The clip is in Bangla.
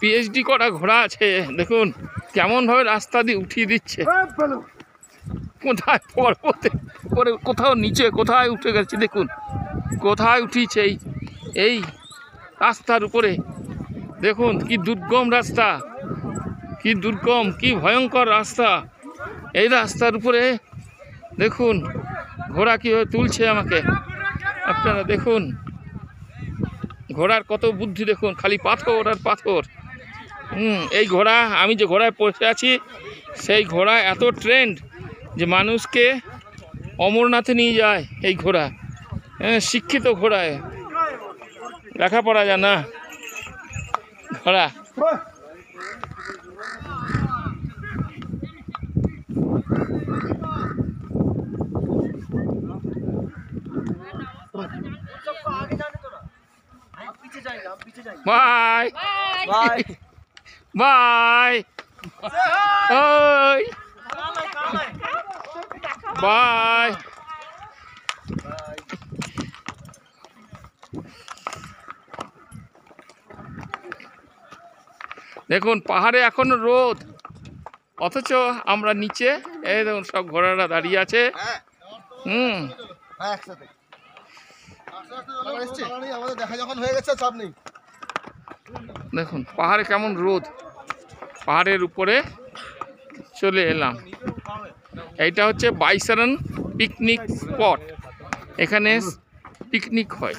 পিএইচডি করা ঘোড়া আছে, দেখুন কেমনভাবে রাস্তা দিয়ে উঠিয়ে দিচ্ছে। কোথায় পর্বতে পরে, কোথাও নিচে, কোথায় উঠে গেছে দেখুন, কোথায় উঠিয়েছে এই রাস্তার উপরে। দেখুন কি দুর্গম রাস্তা, কি দুর্গম, কি ভয়ঙ্কর রাস্তা। এই রাস্তার উপরে দেখুন ঘোড়া কীভাবে তুলছে আমাকে, আপনারা দেখুন ঘোড়ার কত বুদ্ধি দেখুন, খালি পাথর আর পাথর। এই ঘোড়া, আমি যে ঘোড়ায় বসে আছি সেই ঘোড়া এত ট্রেন্ড যে মানুষকে অমরনাথে নিয়ে যায় এই ঘোড়া। শিক্ষিত ঘোড়ায়, লেখাপড়া জানা ঘোড়া। বাই বাই বাই, ওই বাই। দেখুন পাহাড়ে এখনো রোদ, অথচ আমরা নিচে, এই দেখুন সব ঘোড়ারা দাঁড়িয়ে আছে। দেখুন পাহাড়ে কেমন রোদ, পাহাড়ের উপরে চলে এলাম। এইটা হচ্ছে বাইসারন পিকনিক স্পট, এখানে পিকনিক হয়।